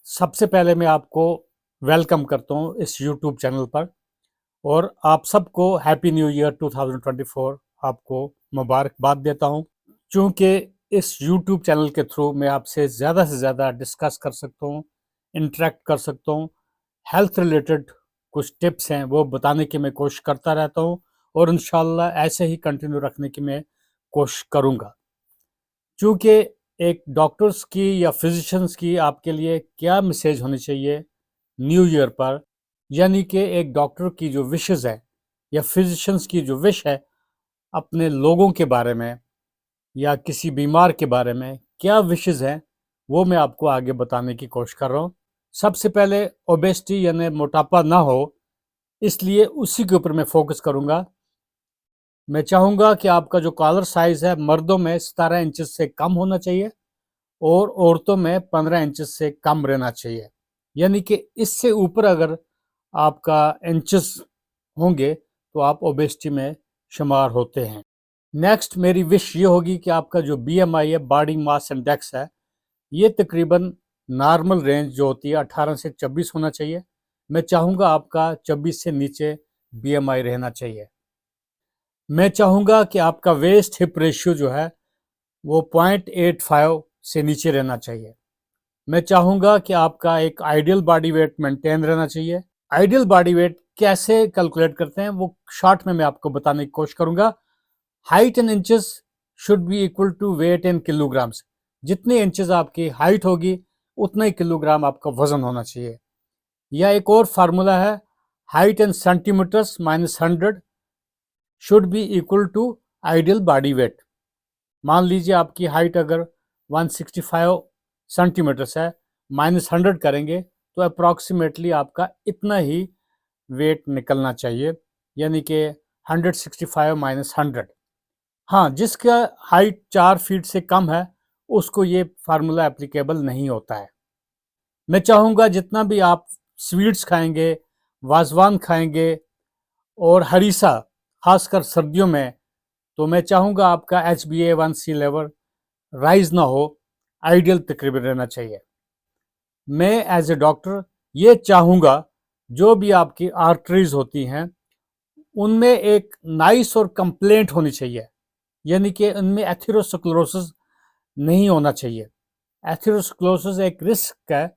सबसे पहले मैं आपको वेलकम करता हूँ इस यूट्यूब चैनल पर और आप सबको हैप्पी न्यू ईयर 2024 आपको मुबारकबाद देता हूँ। चूँकि इस यूट्यूब चैनल के थ्रू मैं आपसे ज़्यादा डिस्कस कर सकता हूँ, इंटरेक्ट कर सकता हूँ, हेल्थ रिलेटेड कुछ टिप्स हैं वो बताने की मैं कोशिश करता रहता हूँ और इंशाल्लाह ऐसे ही कंटिन्यू रखने की मैं कोशिश करूँगा। चूँकि एक डॉक्टर्स की या फिजिशियंस की आपके लिए क्या मैसेज होनी चाहिए न्यू ईयर पर, यानी कि एक डॉक्टर की जो विशेज़ है या फिजिशियंस की जो विश है अपने लोगों के बारे में या किसी बीमार के बारे में क्या विशेज़ हैं, वो मैं आपको आगे बताने की कोशिश कर रहा हूँ। सबसे पहले ओबेसिटी यानी मोटापा ना हो, इसलिए उसी के ऊपर मैं फोकस करूँगा। मैं चाहूँगा कि आपका जो कॉलर साइज़ है मर्दों में 17 इंचेस से कम होना चाहिए और औरतों में 15 इंचेस से कम रहना चाहिए। यानी कि इससे ऊपर अगर आपका इंचेस होंगे तो आप ओबेसिटी में शुमार होते हैं। नेक्स्ट मेरी विश ये होगी कि आपका जो बीएमआई है, बॉडी मास इंडेक्स है, ये तकरीबन नॉर्मल रेंज जो होती है 18 से 24 होना चाहिए। मैं चाहूँगा आपका 24 से नीचे बीएमआई रहना चाहिए। मैं चाहूँगा कि आपका वेस्ट हिप रेशियो जो है वो 0.85 से नीचे रहना चाहिए। मैं चाहूँगा कि आपका एक आइडियल बॉडी वेट मेंटेन रहना चाहिए। आइडियल बॉडी वेट कैसे कैलकुलेट करते हैं वो शॉर्ट में मैं आपको बताने की कोशिश करूँगा। Height in inches should be equal to weight in kilograms. जितने इंचेस आपकी हाइट होगी उतना ही किलोग्राम आपका वजन होना चाहिए। या एक और फार्मूला है, height in centimetres minus 100 should be equal to ideal body weight. मान लीजिए आपकी हाइट अगर 165 सेंटीमीटर्स है, माइनस 100 करेंगे तो अप्रॉक्सीमेटली आपका इतना ही वेट निकलना चाहिए, यानी कि 165 माइनस 100। हाँ, जिसका हाइट 4 फीट से कम है उसको ये फार्मूला एप्लीकेबल नहीं होता है। मैं चाहूँगा जितना भी आप स्वीट्स खाएंगे, वाजवान खाएंगे और हरीसा खासकर सर्दियों में, तो मैं चाहूँगा आपका HbA1c लेवल राइज ना हो, आइडियल तकरीबन रहना चाहिए। मैं एज ए डॉक्टर ये चाहूँगा जो भी आपकी आर्टरीज होती हैं उनमें एक नाइस और कंप्लेंट होनी चाहिए, यानी कि उनमें एथेरोस्क्लेरोसिस नहीं होना चाहिए। एथेरोस्क्लेरोसिस एक रिस्क है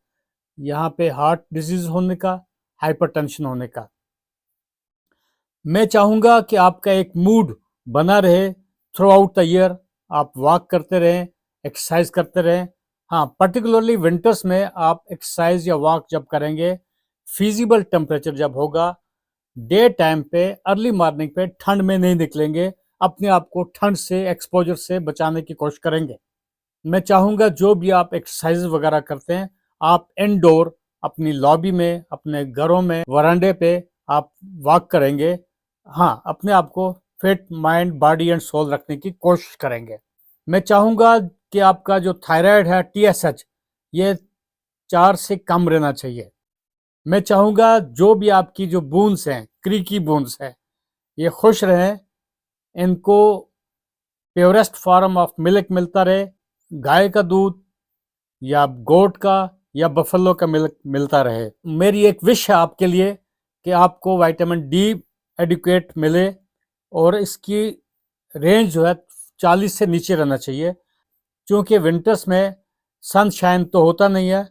यहाँ पे हार्ट डिजीज होने का, हाइपरटेंशन होने का। मैं चाहूँगा कि आपका एक मूड बना रहे थ्रू आउट द ईयर, आप वॉक करते रहें, एक्सरसाइज करते रहें। हाँ, पर्टिकुलरली विंटर्स में आप एक्सरसाइज या वॉक जब करेंगे, फिजिबल टेम्परेचर जब होगा, डे टाइम पे अर्ली मॉर्निंग पे ठंड में नहीं निकलेंगे, अपने आप को ठंड से एक्सपोजर से बचाने की कोशिश करेंगे। मैं चाहूँगा जो भी आप एक्सरसाइज वगैरह करते हैं आप इनडोर अपनी लॉबी में, अपने घरों में, वरांडे पे आप वॉक करेंगे। हाँ, अपने आप को fit mind, body and soul रखने की कोशिश करेंगे। मैं चाहूँगा कि आपका जो थायराइड है TSH ये 4 से कम रहना चाहिए। मैं चाहूँगा जो भी आपकी जो बोन्स हैं, क्रीकी बोन्स है, ये खुश रहें, इनको प्योरेस्ट फॉर्म ऑफ मिल्क मिलता रहे, गाय का दूध या गोट का या बफेलो का मिल्क मिलता रहे। मेरी एक विश है आपके लिए कि आपको विटामिन डी एडिक्वेट मिले और इसकी रेंज जो है 40 से नीचे रहना चाहिए, क्योंकि विंटर्स में सनशाइन तो होता नहीं है,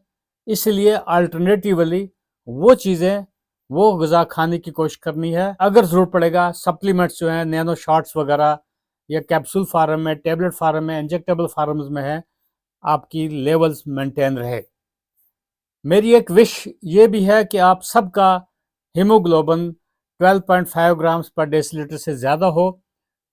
इसलिए अल्टरनेटिवली वो चीज़ें, वो ग़िज़ा खाने की कोशिश करनी है। अगर ज़रूरत पड़ेगा सप्लीमेंट्स जो हैं, नैनो शॉट्स वगैरह या कैप्सूल फार्म में, टैबलेट फार्म में, इंजेक्टेबल फार्म्स में है, आपकी लेवल्स मेंटेन रहे। मेरी एक विश ये भी है कि आप सबका हीमोग्लोबिन 12.5 ग्राम्स पर डेसीलीटर से ज़्यादा हो,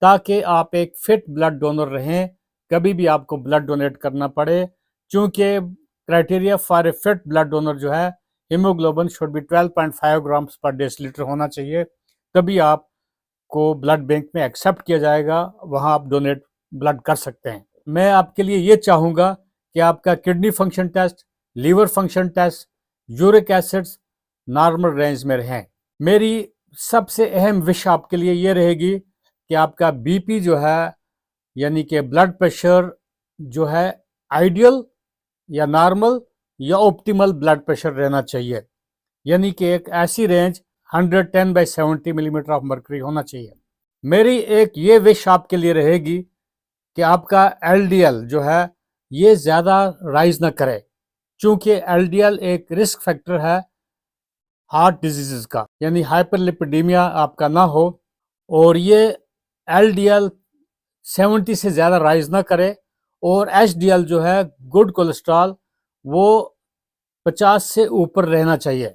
ताकि आप एक फिट ब्लड डोनर रहें, कभी भी आपको ब्लड डोनेट करना पड़े। क्योंकि criteria for a fit blood donor जो है, हीमोग्लोबिन शुड बी 12.5 ग्राम्स पर डेसीलीटर होना चाहिए, तभी आपको ब्लड बैंक में एक्सेप्ट किया जाएगा, वहाँ आप डोनेट ब्लड कर सकते हैं। मैं आपके लिए ये चाहूँगा कि आपका kidney function test, liver function test, uric acids normal range में रहें। मेरी सबसे अहम विश आपके लिए ये रहेगी कि आपका बीपी जो है, यानी कि ब्लड प्रेशर जो है, आइडियल या नॉर्मल या ऑप्टिमल ब्लड प्रेशर रहना चाहिए, यानी कि एक ऐसी रेंज 110/70 मिलीमीटर ऑफ मर्करी होना चाहिए। मेरी एक ये विश आपके लिए रहेगी कि आपका एलडीएल जो है ये ज़्यादा राइज ना करे, क्योंकि एलडीएल एक रिस्क फैक्टर है हार्ट डिजीज़ का, यानी हाइपरलिपिडीमिया आपका ना हो, और ये एलडीएल 70 से ज़्यादा राइज ना करे, और एचडीएल जो है गुड कोलेस्ट्रॉल वो 50 से ऊपर रहना चाहिए।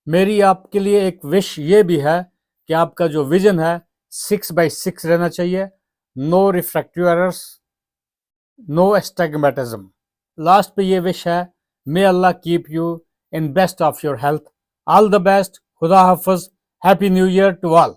मेरी आपके लिए एक विश ये भी है कि आपका जो विजन है 6/6 रहना चाहिए, no refractive errors, no astigmatism. Last पे ये विश है, may Allah keep you in best of your health. All the best, खुदा हाफिज, happy new year to all.